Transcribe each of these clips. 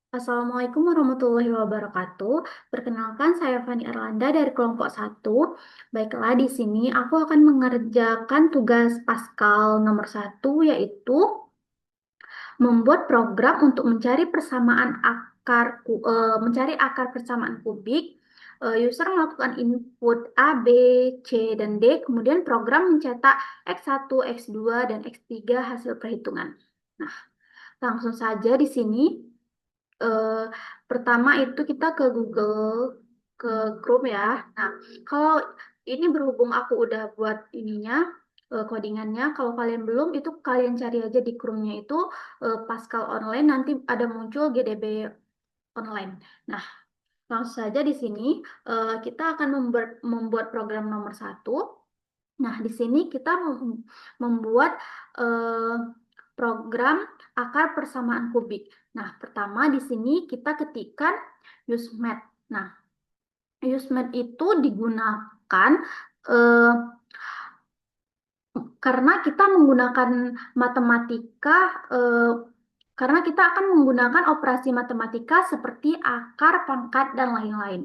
Assalamualaikum warahmatullahi wabarakatuh. Perkenalkan, saya Fani Erlanda dari kelompok satu. Baiklah, di sini aku akan mengerjakan tugas Pascal nomor satu, yaitu membuat program untuk mencari akar persamaan kubik. User melakukan input A, B, C, dan D, kemudian program mencetak X1, X2, dan X3 hasil perhitungan. Nah, langsung saja di sini. eh, Pertama itu kita ke Google, ke Chrome ya. Nah, kalau ini berhubung aku udah buat ininya, codingannya, kalau kalian belum, itu kalian cari aja di Chrome-nya itu Pascal Online, nanti ada muncul GDB Online. Nah, langsung saja di sini kita akan membuat program nomor satu. Nah, di sini kita membuat eh, program akar persamaan kubik. Nah, pertama di sini kita ketikkan useMath. Nah, useMath itu digunakan eh, karena kita menggunakan matematika, eh, karena kita akan menggunakan operasi matematika seperti akar, pangkat, dan lain-lain.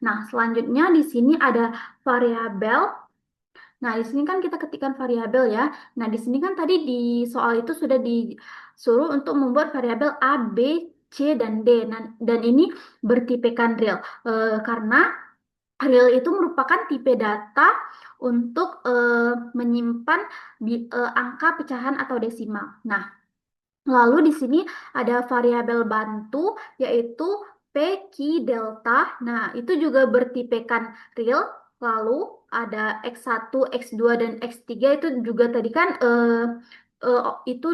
Nah, selanjutnya di sini ada variabel. Nah, di sini kan kita ketikkan variabel ya. Nah, di sini kan tadi di soal itu sudah disuruh untuk membuat variabel A, B, C, dan D. Nah, dan ini bertipekan real. Karena real itu merupakan tipe data untuk menyimpan angka pecahan atau desimal. Nah, lalu di sini ada variabel bantu yaitu P, Q, delta. Nah, itu juga bertipekan real. Lalu ada X1, X2, dan X3 itu juga tadi kan eh, itu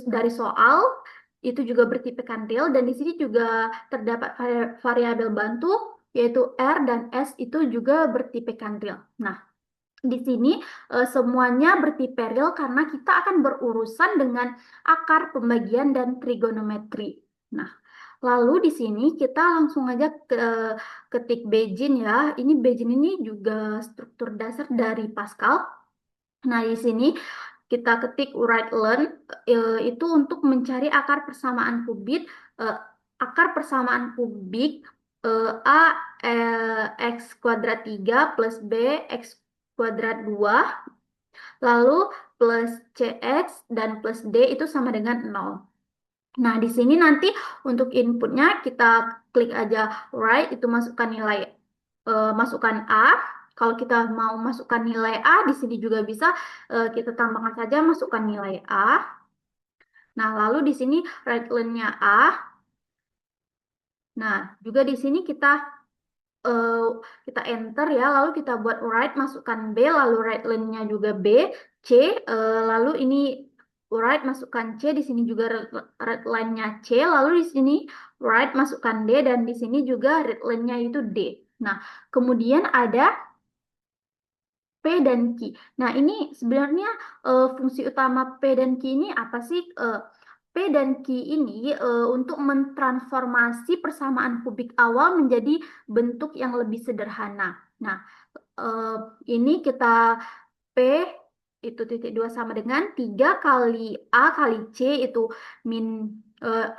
dari soal itu juga bertipekan real, dan di sini juga terdapat variabel bantu yaitu R dan S itu juga bertipekan real. Nah, di sini semuanya bertipe real karena kita akan berurusan dengan akar, pembagian, dan trigonometri. Nah, lalu di sini kita langsung aja ketik Bayesian ya. Ini Bayesian ini juga struktur dasar dari Pascal. Nah, di sini kita ketik write-learn itu untuk mencari akar persamaan kubik, eh, A X kuadrat 3 plus B X kuadrat 2 lalu plus CX dan plus D itu sama dengan 0. Nah, di sini nanti untuk inputnya kita klik aja write, itu masukkan A. Kalau kita mau masukkan nilai A, di sini juga bisa kita tambahkan saja masukkan nilai A. Nah, lalu di sini write line-nya A. Nah, juga di sini eh, kita enter ya, lalu kita buat write, masukkan B, lalu write line-nya juga B, C, lalu ini write masukkan C, di sini juga write line-nya C, lalu di sini write masukkan D, dan di sini juga write line-nya itu D. Nah, kemudian ada P dan Q. Nah, ini sebenarnya fungsi utama P dan Q ini apa sih? P dan Q ini untuk mentransformasi persamaan kubik awal menjadi bentuk yang lebih sederhana. Nah, eh, ini kita P itu titik dua sama dengan 3 kali A kali C itu min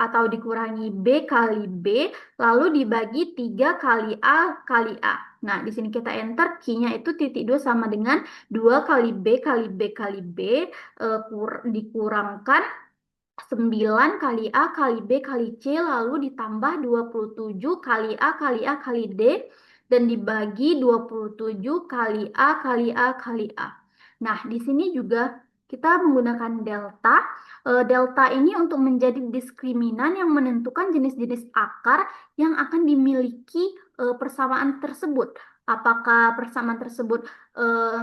atau dikurangi B kali B, lalu dibagi 3 kali A kali A. Nah, di sini kita enter, Q-nya itu titik dua sama dengan 2 kali B kali B kali B, dikurangkan 9 kali A kali B kali C, lalu ditambah 27 kali A kali A kali D, dan dibagi 27 kali A kali A kali A. Nah, di sini juga kita menggunakan delta. Delta ini untuk menjadi diskriminan yang menentukan jenis-jenis akar yang akan dimiliki persamaan tersebut. Apakah persamaan tersebut eh,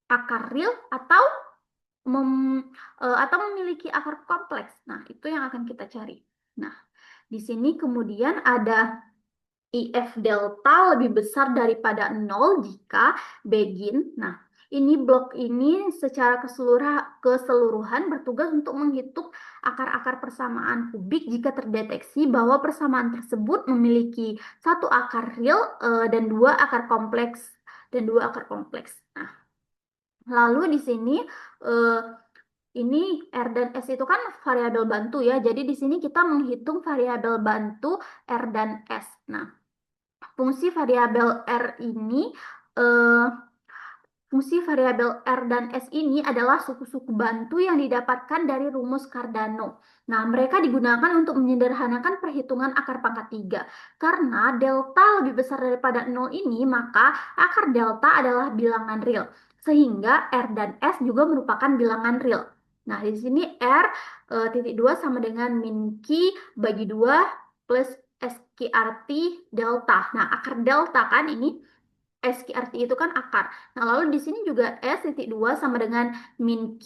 akar real atau memiliki akar kompleks. Nah, itu yang akan kita cari. Nah, di sini kemudian ada IF delta lebih besar daripada 0 jika begin. Nah, ini blok ini secara keseluruhan bertugas untuk menghitung akar-akar persamaan kubik jika terdeteksi bahwa persamaan tersebut memiliki satu akar real dan dua akar kompleks. Nah, lalu di sini eh, ini R dan S itu kan variabel bantu ya. Jadi di sini kita menghitung variabel bantu R dan S. Nah, fungsi variabel R ini eh, fungsi variabel R dan S ini adalah suku-suku bantu yang didapatkan dari rumus Cardano. Nah, mereka digunakan untuk menyederhanakan perhitungan akar pangkat 3. Karena delta lebih besar daripada 0 ini, maka akar delta adalah bilangan real. Sehingga R dan S juga merupakan bilangan real. Nah, di sini R titik 2 sama dengan min Q bagi 2 plus SQRT delta. Nah, akar delta kan ini SQRT itu kan akar. Nah, lalu di sini juga S titik 2 sama dengan min Q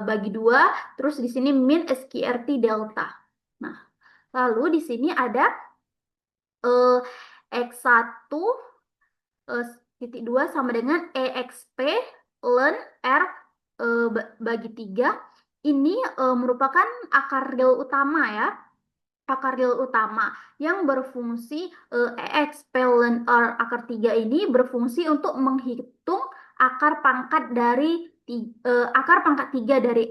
bagi 2, terus di sini min SQRT delta. Nah, lalu di sini ada eh, X1 eh, titik 2 sama dengan EXP ln R bagi 3. Ini merupakan akar real utama ya. Akar real utama yang berfungsi expelent or akar 3 ini berfungsi untuk menghitung akar pangkat dari akar pangkat 3 dari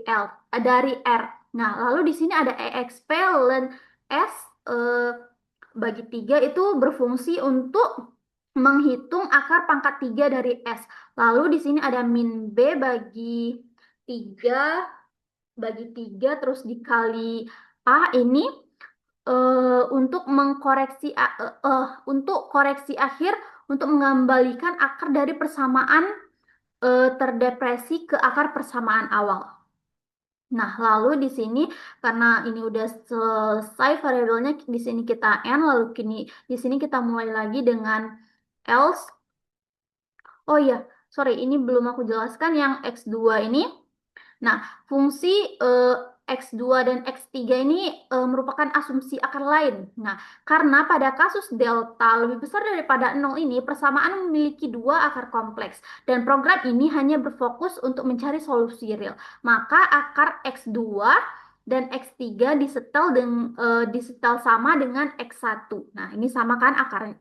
dari R. Nah, lalu di sini ada expelent S bagi 3 itu berfungsi untuk menghitung akar pangkat 3 dari S. Lalu di sini ada min B bagi 3 terus dikali A ini untuk mengkoreksi untuk koreksi akhir untuk mengembalikan akar dari persamaan terdepresi ke akar persamaan awal. Nah, lalu di sini karena ini udah selesai variabelnya di sini kita n, lalu kini di sini kita mulai lagi dengan else. Oh iya, sorry, ini belum aku jelaskan yang x2 ini. Nah, fungsi X2 dan X3 ini merupakan asumsi akar lain. Nah, karena pada kasus delta lebih besar daripada 0 ini, persamaan memiliki dua akar kompleks. Dan program ini hanya berfokus untuk mencari solusi real. Maka akar X2 dan X3 disetel sama dengan X1. Nah, ini sama kan akarnya.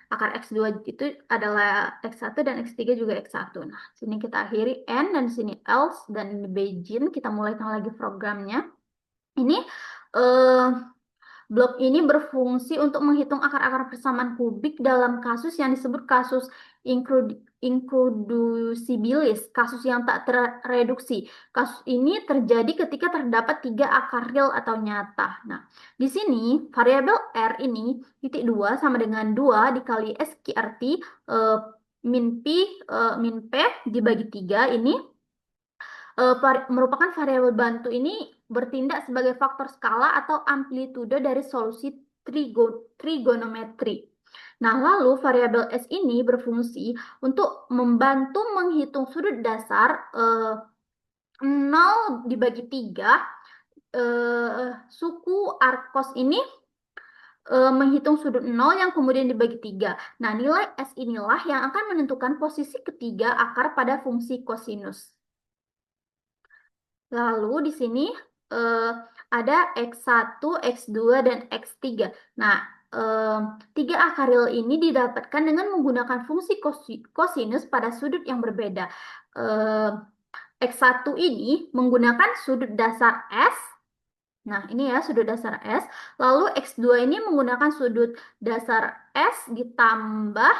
Akar X2 itu adalah X1 dan X3 juga X1. Nah, sini kita akhiri N dan sini else dan ini Beijing. Kita mulai lagi programnya. Ini eh, blok ini berfungsi untuk menghitung akar-akar persamaan kubik dalam kasus yang disebut kasus increducibilis, kasus yang tak terreduksi. Kasus ini terjadi ketika terdapat tiga akar real atau nyata. Nah, di sini variabel R ini titik 2 sama dengan 2 dikali SQRT min P dibagi 3 ini merupakan variabel bantu ini bertindak sebagai faktor skala atau amplitude dari solusi trigonometri. Nah, lalu variabel S ini berfungsi untuk membantu menghitung sudut dasar 0 dibagi 3. Suku Arkos ini menghitung sudut 0 yang kemudian dibagi 3. Nah, nilai S inilah yang akan menentukan posisi ketiga akar pada fungsi kosinus. Lalu di sini ada X1, X2, dan X3. Nah, tiga akar real ini didapatkan dengan menggunakan fungsi kosinus pada sudut yang berbeda. X1 ini menggunakan sudut dasar S. Nah, ini ya sudut dasar S. Lalu X2 ini menggunakan sudut dasar S ditambah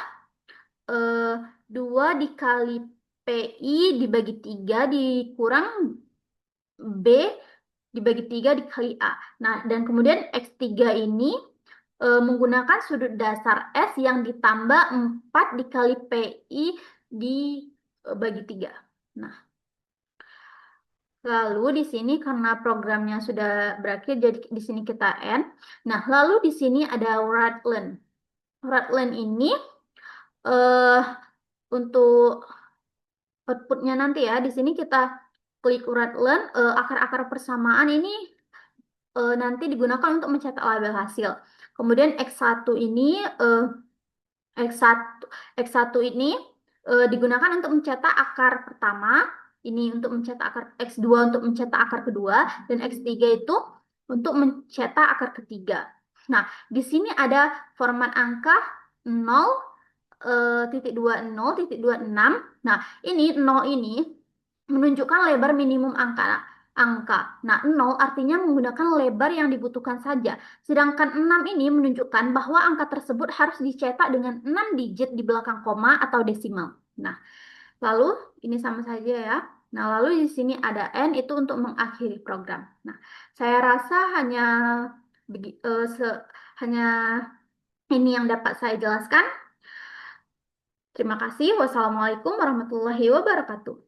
2 dikali PI dibagi 3 dikurang B dibagi 3 dikali A. Nah, dan kemudian X3 ini menggunakan sudut dasar S yang ditambah 4 dikali PI dibagi 3. Nah, lalu di sini karena programnya sudah berakhir, jadi di sini kita N. Nah, lalu di sini ada Radlen. Radlen ini untuk outputnya nanti ya, di sini kita klik Radlen, akar-akar persamaan ini nanti digunakan untuk mencetak label hasil. Kemudian X1 ini X1 X1 ini digunakan untuk mencetak akar pertama, ini untuk mencetak akar X2 untuk mencetak akar kedua, dan X3 itu untuk mencetak akar ketiga. Nah, di sini ada format angka 0 titik 20, titik 26. Nah, ini 0 ini menunjukkan lebar minimum angka. Nah, 0 artinya menggunakan lebar yang dibutuhkan saja. Sedangkan 6 ini menunjukkan bahwa angka tersebut harus dicetak dengan 6 digit di belakang koma atau desimal. Nah, lalu ini sama saja ya. Nah, lalu di sini ada N itu untuk mengakhiri program. Nah, saya rasa hanya ini yang dapat saya jelaskan. Terima kasih. Wassalamualaikum warahmatullahi wabarakatuh.